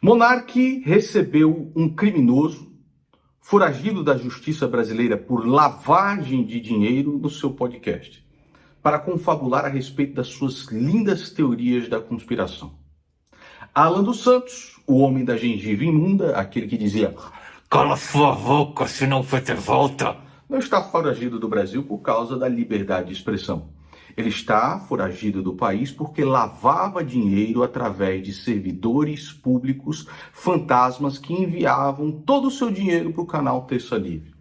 Monark recebeu um criminoso foragido da justiça brasileira por lavagem de dinheiro no seu podcast, para confabular a respeito das suas lindas teorias da conspiração. Alan dos Santos, o homem da gengiva imunda, aquele que dizia "cala sua boca, senão você volta", não está foragido do Brasil por causa da liberdade de expressão. Ele está foragido do país porque lavava dinheiro através de servidores públicos fantasmas que enviavam todo o seu dinheiro para o canal Terça Livre.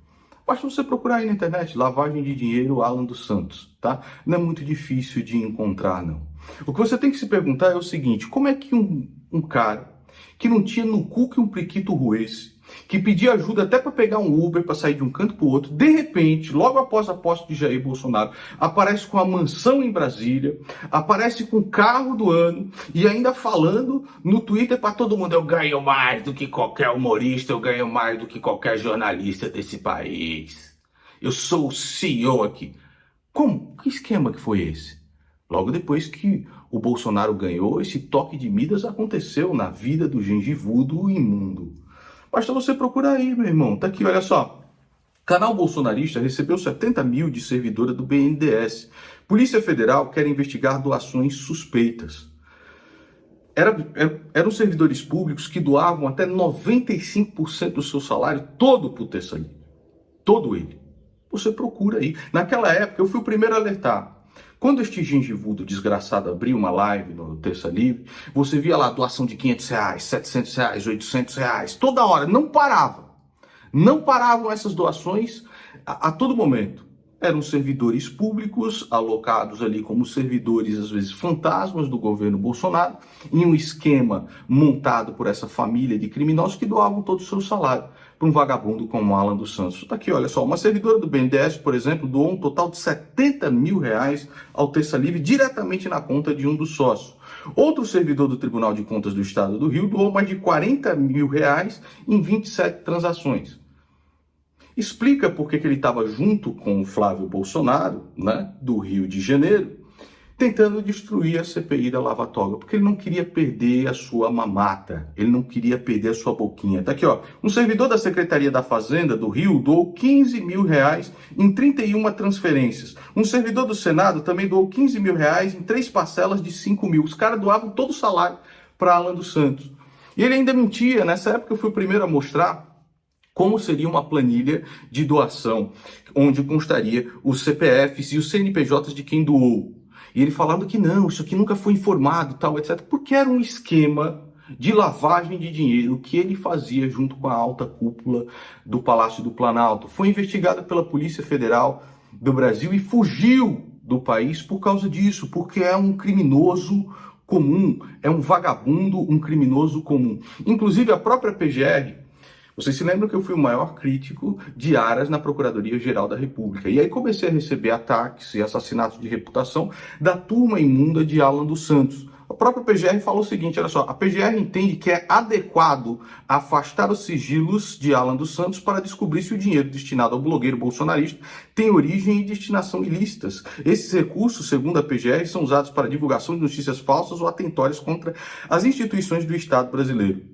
Basta você procurar aí na internet, lavagem de dinheiro Alan dos Santos, tá? Não é muito difícil de encontrar, não. O que você tem que se perguntar é o seguinte: como é que um cara que não tinha no cu que um priquito roesse, que pedia ajuda até para pegar um Uber para sair de um canto para o outro, de repente, logo após a posse de Jair Bolsonaro, aparece com a mansão em Brasília, aparece com o carro do ano e ainda falando no Twitter para todo mundo: eu ganho mais do que qualquer humorista, eu ganho mais do que qualquer jornalista desse país. Eu sou o CEO aqui. Como? Que esquema que foi esse? Logo depois que o Bolsonaro ganhou, esse toque de Midas aconteceu na vida do gengivudo imundo. Basta você procurar aí, meu irmão. Tá aqui, olha só. Canal bolsonarista recebeu 70 mil de servidora do BNDES. Polícia Federal quer investigar doações suspeitas. Eram servidores públicos que doavam até 95% do seu salário todo pro Terça Livre. Todo ele. Você procura aí. Naquela época, eu fui o primeiro a alertar. Quando este gengivudo desgraçado abriu uma live no Terça Livre, você via lá doação de R$500, R$700, R$800, toda hora, não parava. Não paravam essas doações a todo momento. Eram servidores públicos alocados ali como servidores, às vezes, fantasmas do governo Bolsonaro, em um esquema montado por essa família de criminosos que doavam todo o seu salário para um vagabundo como Alan dos Santos. Tá aqui, olha só, uma servidora do BNDES, por exemplo, doou um total de R$70 mil ao Terça Livre diretamente na conta de um dos sócios. Outro servidor do Tribunal de Contas do Estado do Rio doou mais de R$40 mil em 27 transações. Explica por que ele estava junto com o Flávio Bolsonaro, né, do Rio de Janeiro, tentando destruir a CPI da Lava Toga, porque ele não queria perder a sua mamata, ele não queria perder a sua boquinha. Tá aqui, ó, um servidor da Secretaria da Fazenda do Rio doou R$15 mil em 31 transferências. Um servidor do Senado também doou R$15 mil em 3 parcelas de 5 mil. Os caras doavam todo o salário para Alan dos Santos. E ele ainda mentia. Nessa época eu fui o primeiro a mostrar como seria uma planilha de doação, onde constaria os CPFs e os CNPJs de quem doou. E ele falando que não, isso aqui nunca foi informado, tal, etc. Porque era um esquema de lavagem de dinheiro que ele fazia junto com a alta cúpula do Palácio do Planalto. Foi investigado pela Polícia Federal do Brasil e fugiu do país por causa disso, porque é um criminoso comum, é um vagabundo, um criminoso comum. Inclusive a própria PGR, vocês se lembram que eu fui o maior crítico de Aras na Procuradoria-Geral da República. E aí comecei a receber ataques e assassinatos de reputação da turma imunda de Alan dos Santos. A própria PGR falou o seguinte, olha só, a PGR entende que é adequado afastar os sigilos de Alan dos Santos para descobrir se o dinheiro destinado ao blogueiro bolsonarista tem origem e destinação ilícitas. Esses recursos, segundo a PGR, são usados para divulgação de notícias falsas ou atentórias contra as instituições do Estado brasileiro.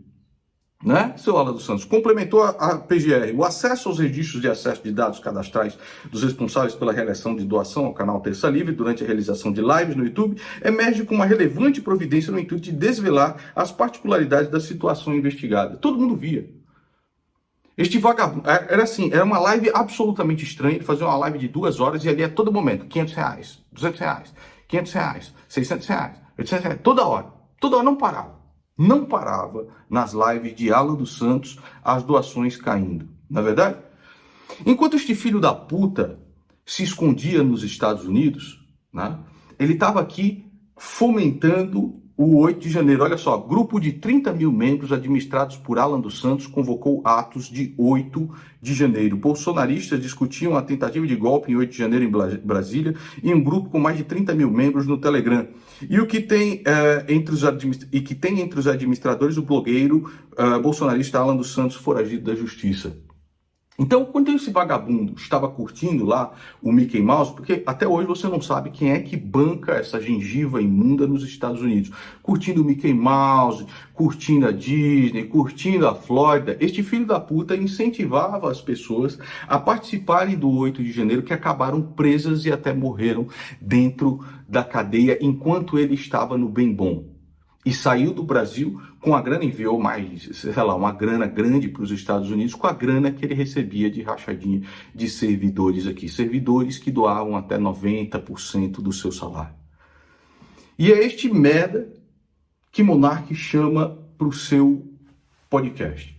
Né, seu Alan dos Santos? Complementou a PGR. O acesso aos registros de acesso de dados cadastrais dos responsáveis pela realização de doação ao canal Terça Livre durante a realização de lives no YouTube emerge com uma relevante providência no intuito de desvelar as particularidades da situação investigada. Todo mundo via. Este vagabundo, era assim, era uma live absolutamente estranha. Ele fazia uma live de 2 horas e ali a todo momento, R$500, R$200, R$500, R$600, R$800, toda hora não parava. Não parava nas lives de Alan dos Santos as doações caindo. Não é verdade? Enquanto este filho da puta se escondia nos Estados Unidos, né, ele estava aqui fomentando o 8 de janeiro. Olha só, grupo de 30 mil membros administrados por Alan dos Santos convocou atos de 8 de janeiro. Bolsonaristas discutiam a tentativa de golpe em 8 de janeiro em Brasília em um grupo com mais de 30 mil membros no Telegram. E o que tem, entre os administradores o blogueiro bolsonarista Alan dos Santos, foragido da justiça. Então, quando esse vagabundo estava curtindo lá o Mickey Mouse, porque até hoje você não sabe quem é que banca essa gengiva imunda nos Estados Unidos, curtindo o Mickey Mouse, curtindo a Disney, curtindo a Flórida, este filho da puta incentivava as pessoas a participarem do 8 de janeiro, que acabaram presas e até morreram dentro da cadeia enquanto ele estava no bem bom. E saiu do Brasil com a grana, enviou mais, sei lá, uma grana grande para os Estados Unidos com a grana que ele recebia de rachadinha de servidores aqui. Servidores que doavam até 90% do seu salário. E é este merda que Monark chama para o seu podcast.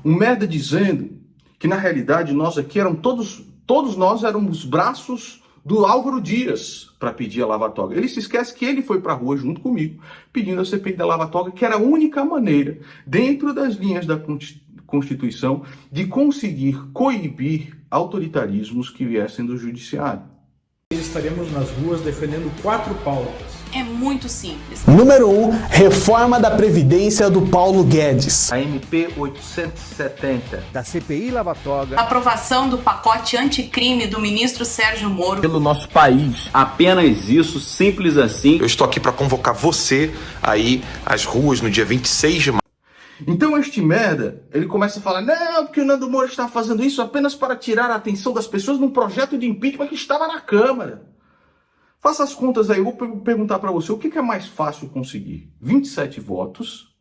Um merda dizendo que, na realidade, nós aqui todos nós éramos braços do Álvaro Dias para pedir a lava-toga. Ele se esquece que ele foi para a rua junto comigo, pedindo a CPI da lava-toga, que era a única maneira, dentro das linhas da Constituição, de conseguir coibir autoritarismos que viessem do judiciário. Estaremos nas ruas defendendo 4 pautas. É muito simples. Número 1, reforma da Previdência do Paulo Guedes. A MP 870. Da CPI Lava-Toga. Aprovação do pacote anticrime do ministro Sérgio Moro. Pelo nosso país. Apenas isso, simples assim. Eu estou aqui para convocar você aí às ruas no dia 26 de março. Então este merda, ele começa a falar, não, porque o Nando Moura está fazendo isso apenas para tirar a atenção das pessoas num projeto de impeachment que estava na Câmara. Faça as contas aí, eu vou perguntar para você, o que é mais fácil conseguir? 27 votos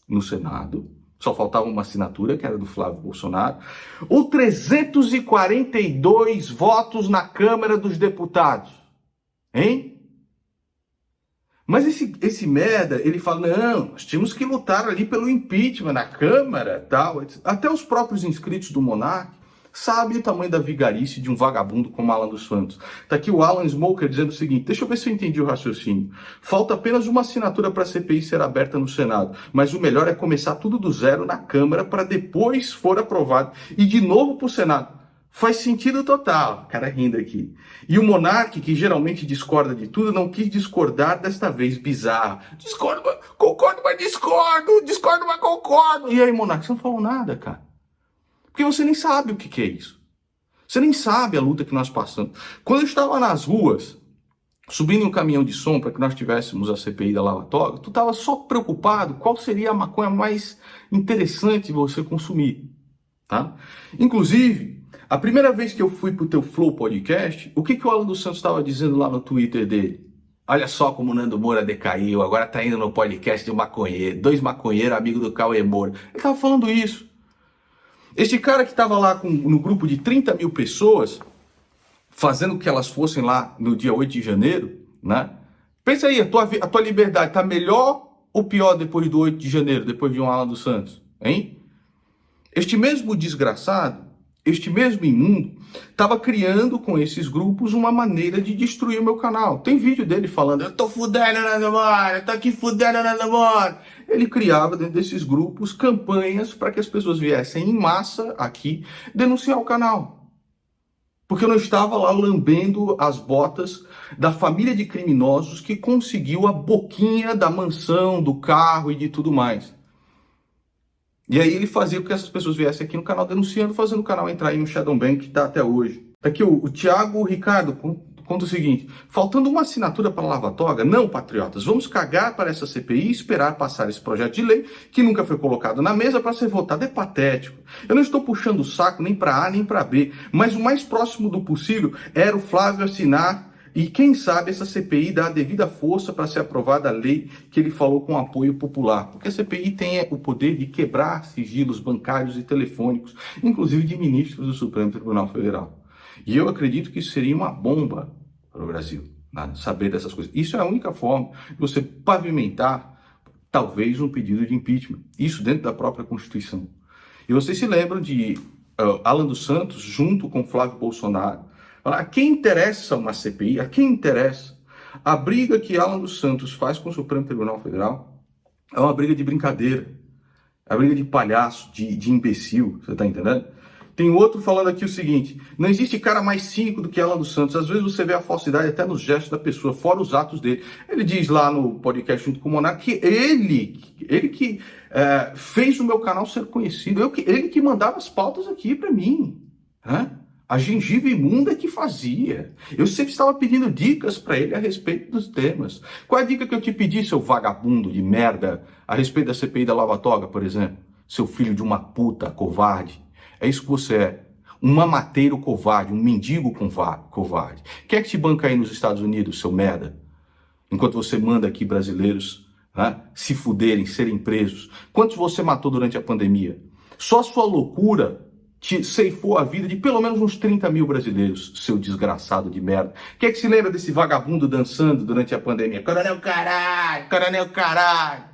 no Senado, só faltava uma assinatura, que era do Flávio Bolsonaro, ou 342 votos na Câmara dos Deputados? Hein? Mas esse merda, ele fala, não, nós tínhamos que lutar ali pelo impeachment na Câmara, tal. Até os próprios inscritos do Monark sabem o tamanho da vigarice de um vagabundo como Alan dos Santos. Tá aqui o Alan Smoker dizendo o seguinte, deixa eu ver se eu entendi o raciocínio. Falta apenas uma assinatura para a CPI ser aberta no Senado, mas o melhor é começar tudo do zero na Câmara para depois for aprovado e de novo para o Senado. Faz sentido total, cara rindo aqui. E o Monark, que geralmente discorda de tudo, não quis discordar desta vez, bizarro. Discordo, concordo, mas discordo, discordo, mas concordo. E aí, Monark, você não falou nada, cara. Porque você nem sabe o que é isso. Você nem sabe a luta que nós passamos. Quando eu estava nas ruas, subindo um caminhão de som para que nós tivéssemos a CPI da lava-toga, tu estava só preocupado qual seria a maconha mais interessante você consumir. Tá? Inclusive, a primeira vez que eu fui pro teu Flow Podcast, o que o Alan dos Santos estava dizendo lá no Twitter dele? Olha só como o Nando Moura decaiu, agora tá indo no podcast de maconheiro, 2 maconheiros, amigo do Cauê Moura. Ele estava falando isso. Este cara que estava lá no grupo de 30 mil pessoas, fazendo que elas fossem lá no dia 8 de janeiro, né? Pensa aí, a tua liberdade tá melhor ou pior depois do 8 de janeiro, depois de um Alan dos Santos, hein? Este mesmo desgraçado, este mesmo imundo, estava criando com esses grupos uma maneira de destruir o meu canal. Tem vídeo dele falando, eu tô fudendo Nando Moura, eu tô aqui fudendo Nando Moura. Ele criava dentro desses grupos campanhas para que as pessoas viessem em massa aqui denunciar o canal. Porque eu não estava lá lambendo as botas da família de criminosos que conseguiu a boquinha da mansão, do carro e de tudo mais. E aí ele fazia com que essas pessoas viessem aqui no canal denunciando, fazendo o canal entrar em um Shadow Ban que está até hoje. Aqui o Thiago Ricardo conta o seguinte, faltando uma assinatura para a lava-toga, não, patriotas, vamos cagar para essa CPI e esperar passar esse projeto de lei que nunca foi colocado na mesa para ser votado. É patético. Eu não estou puxando o saco nem para A nem para B, mas o mais próximo do possível era o Flávio assinar e quem sabe essa CPI dá a devida força para ser aprovada a lei que ele falou com apoio popular. Porque a CPI tem o poder de quebrar sigilos bancários e telefônicos, inclusive de ministros do Supremo Tribunal Federal. E eu acredito que isso seria uma bomba para o Brasil, né? Saber dessas coisas. Isso é a única forma de você pavimentar, talvez, um pedido de impeachment. Isso dentro da própria Constituição. E vocês se lembram de Alan dos Santos, junto com Flávio Bolsonaro, a quem interessa uma CPI? A quem interessa? A briga que Alan dos Santos faz com o Supremo Tribunal Federal é uma briga de brincadeira. É uma briga de palhaço, de imbecil, você tá entendendo? Tem outro falando aqui o seguinte, não existe cara mais cínico do que Alan dos Santos. Às vezes você vê a falsidade até nos gestos da pessoa, fora os atos dele. Ele diz lá no podcast junto com o Monark que ele que fez o meu canal ser conhecido, ele que mandava as pautas aqui pra mim. A gengiva imunda que fazia. Eu sempre estava pedindo dicas para ele a respeito dos temas. Qual é a dica que eu te pedi, seu vagabundo de merda, a respeito da CPI da Lava Toga, por exemplo? Seu filho de uma puta covarde. É isso que você é. Um mamateiro covarde, um mendigo covarde. Quem é que te banca aí nos Estados Unidos, seu merda? Enquanto você manda aqui brasileiros se fuderem, serem presos. Quantos você matou durante a pandemia? Só a sua loucura te ceifou a vida de pelo menos uns 30 mil brasileiros, seu desgraçado de merda. Quem é que se lembra desse vagabundo dançando durante a pandemia? Coronel caralho, coronel caralho.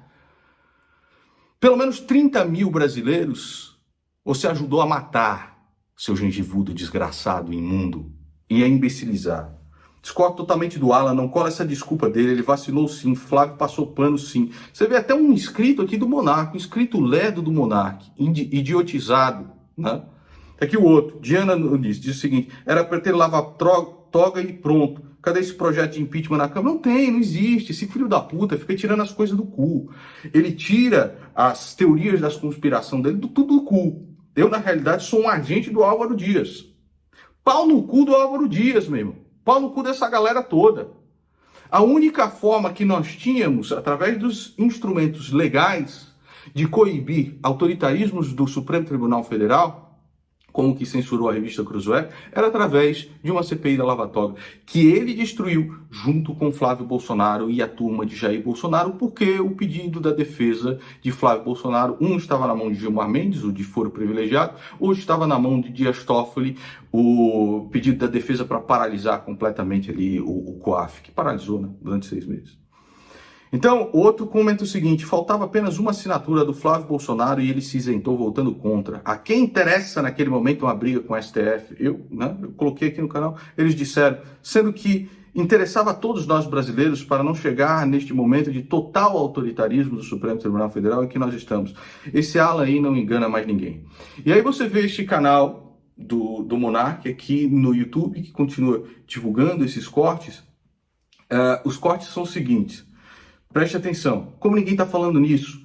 Pelo menos 30 mil brasileiros você ajudou a matar, seu gengivudo desgraçado, imundo, e a imbecilizar. Discordo totalmente do Alan, não cola essa desculpa dele, ele vacilou sim, Flávio passou pano sim. Você vê até um inscrito aqui do Monarca, um inscrito ledo do Monarca, idiotizado, né? Aqui o outro, Diana Nunes, diz o seguinte, era para ter lava-toga e pronto. Cadê esse projeto de impeachment na Câmara? Não tem, não existe. Esse filho da puta fica tirando as coisas do cu. Ele tira as teorias da conspiração dele tudo do cu. Eu, na realidade, sou um agente do Álvaro Dias. Pau no cu do Álvaro Dias, meu irmão. Pau no cu dessa galera toda. A única forma que nós tínhamos, através dos instrumentos legais, de coibir autoritarismos do Supremo Tribunal Federal, como que censurou a revista Cruzoé, era através de uma CPI da Lava Toga, que ele destruiu junto com Flávio Bolsonaro e a turma de Jair Bolsonaro, porque o pedido da defesa de Flávio Bolsonaro, um estava na mão de Gilmar Mendes, o de foro privilegiado, outro estava na mão de Dias Toffoli, o pedido da defesa para paralisar completamente ali o COAF, que paralisou, né, durante 6 meses. Então, outro comenta o seguinte, faltava apenas uma assinatura do Flávio Bolsonaro e ele se isentou votando contra. A quem interessa naquele momento uma briga com o STF? Eu coloquei aqui no canal, eles disseram, sendo que interessava a todos nós brasileiros para não chegar neste momento de total autoritarismo do Supremo Tribunal Federal em que nós estamos. Esse Alan aí não engana mais ninguém. E aí você vê este canal do Monark aqui no YouTube, que continua divulgando esses cortes. Os cortes são os seguintes. Preste atenção, como ninguém está falando nisso,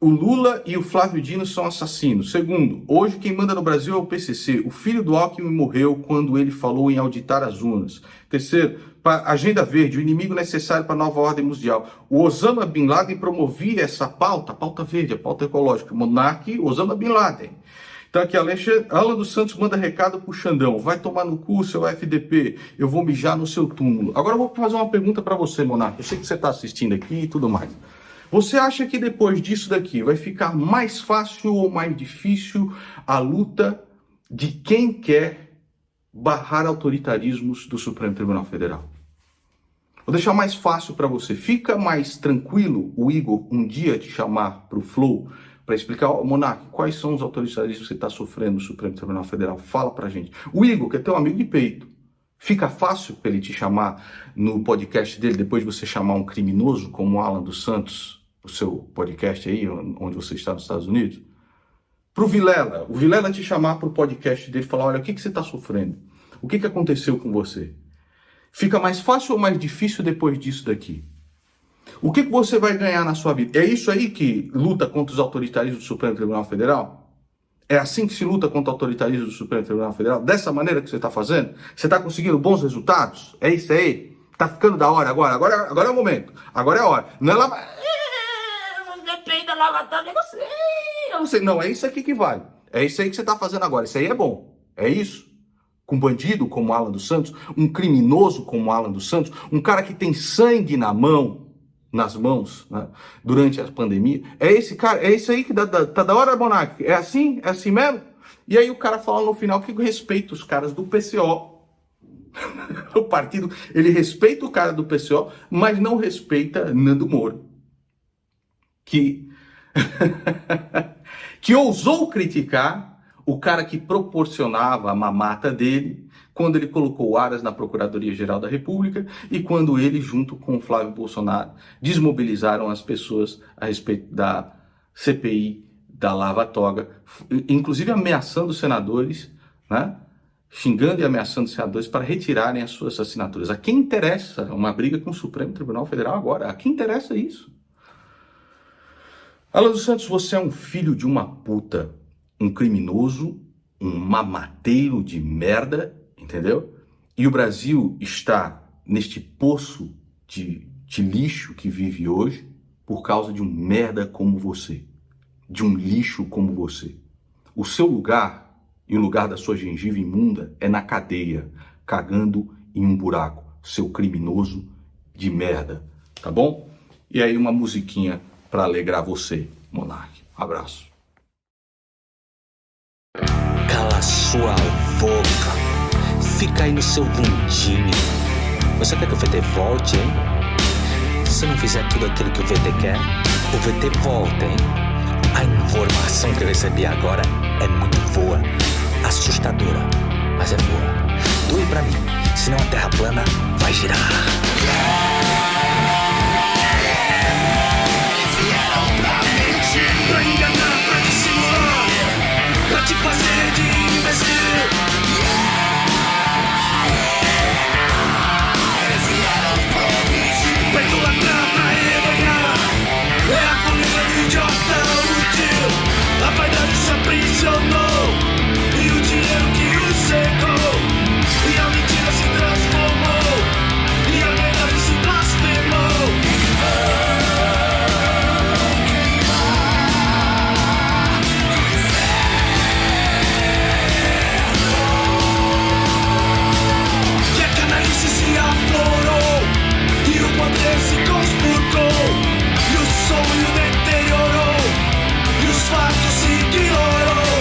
o Lula e o Flávio Dino são assassinos. Segundo, hoje quem manda no Brasil é o PCC. O filho do Alckmin morreu quando ele falou em auditar as urnas. Terceiro, Agenda Verde, o inimigo necessário para a nova ordem mundial. O Osama Bin Laden promovia essa pauta, a pauta verde, a pauta ecológica. Monarque, Osama Bin Laden. Então aqui, Alan dos Santos manda recado pro Xandão. Vai tomar no cu, seu FDP. Eu vou mijar no seu túmulo. Agora eu vou fazer uma pergunta para você, Monarca. Eu sei que você está assistindo aqui e tudo mais. Você acha que depois disso daqui vai ficar mais fácil ou mais difícil a luta de quem quer barrar autoritarismos do Supremo Tribunal Federal? Vou deixar mais fácil para você. Fica mais tranquilo o Igor um dia te chamar para o Flow para explicar, Monark, quais são os autoritarismos que você está sofrendo no Supremo Tribunal Federal? Fala pra gente. O Igor, que é teu amigo de peito, fica fácil para ele te chamar no podcast dele, depois de você chamar um criminoso como o Alan dos Santos, o seu podcast aí, onde você está nos Estados Unidos? Pro Vilela, o Vilela te chamar pro podcast dele e falar, olha, o que você está sofrendo? O que aconteceu com você? Fica mais fácil ou mais difícil depois disso daqui? O que você vai ganhar na sua vida? É isso aí que luta contra os autoritarismos do Supremo Tribunal Federal? É assim que se luta contra o autoritarismo do Supremo Tribunal Federal? Dessa maneira que você está fazendo? Você está conseguindo bons resultados? É isso aí? Tá ficando da hora agora? Agora é o momento. Agora é a hora. Não é lá... Depende da Lava Toga, eu não sei. Não, é isso aqui que vale. É isso aí que você está fazendo agora. Isso aí é bom. É isso? Com um bandido como Alan dos Santos, um criminoso como Alan dos Santos, um cara que tem sangue nas mãos, né, durante a pandemia, é esse cara, é isso aí que tá da hora, Monark? É assim mesmo? E aí o cara fala no final que respeita os caras do PCO. O partido, ele respeita o cara do PCO, mas não respeita Nando Moura. Que ousou criticar o cara que proporcionava a mamata dele quando ele colocou o Aras na Procuradoria-Geral da República e quando ele, junto com o Flávio Bolsonaro, desmobilizaram as pessoas a respeito da CPI da Lava Toga, inclusive ameaçando os senadores, né? Xingando e ameaçando os senadores para retirarem as suas assinaturas. A quem interessa uma briga com o Supremo Tribunal Federal agora? A quem interessa isso? Alan dos Santos, você é um filho de uma puta, um criminoso um mamateiro de merda, entendeu? E o Brasil está neste poço de lixo que vive hoje por causa de um merda como você, de um lixo como você. O seu lugar e o lugar da sua gengiva imunda é na cadeia, cagando em um buraco, seu criminoso de merda, tá bom? E aí uma musiquinha para alegrar você, Monark. Abraço. Cala sua boca. Fica aí no seu mundinho. Você quer que o VT volte, hein? Se não fizer tudo aquilo que o VT quer, o VT volta, hein? A informação que eu recebi agora é muito boa, assustadora, mas é boa. Doe pra mim, senão a terra plana vai girar. Pra enganar, pra dissimular, pra te fazer de imbecil. Pra idolatrar, pra rebanhar, é a comida do idiota útil. A vaidade se aprisionou e o dinheiro que o secou. E a mentira se transformou e a verdade se blasfemou. Se aflorou e o poder se conspurcou e o sonho deteriorou e os fatos se ignorou.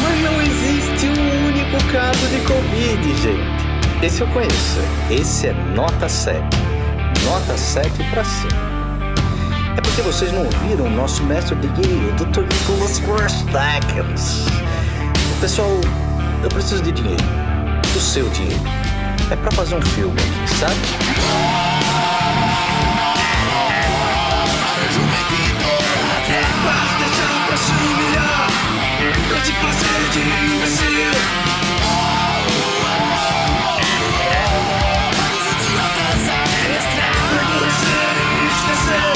Mas não existe um único caso de Covid, gente. Esse eu conheço. Esse é nota 7. Nota 7 pra cima. É porque vocês não ouviram o nosso mestre de guia, o Dr. Nicholas Christakis. Pessoal, eu preciso de dinheiro. Do seu dinheiro. É pra fazer um filme aqui, sabe? Mas deixaram pra se humilhar, pra te fazer de imbecil. Pra endurecer e esquecer.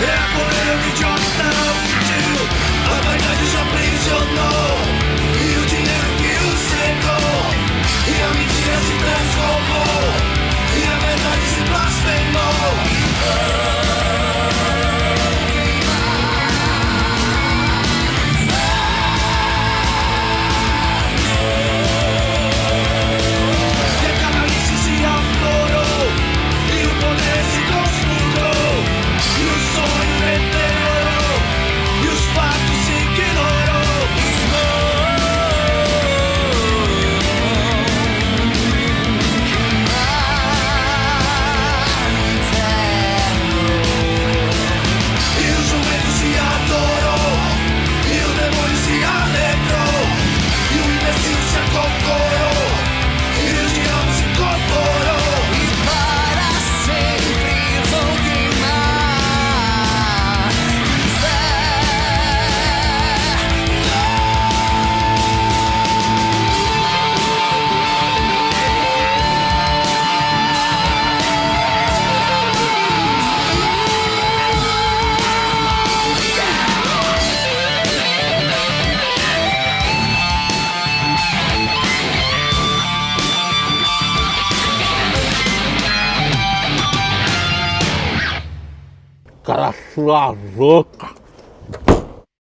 É a poeira do idiota útil. A vaidade já aprisionou e o dinheiro que o secou. E a mentira se transformou e a verdade se blasfemou. E a canalice se aflorou e o poder se conspurou. E o sonho deteriorou e os fatos se ignorou. E o jumento se adorou e o demônio se alegrou e o imbecil se acocorou e o diabo se incorporou. E para sempre vão queimar. Cala sua boca.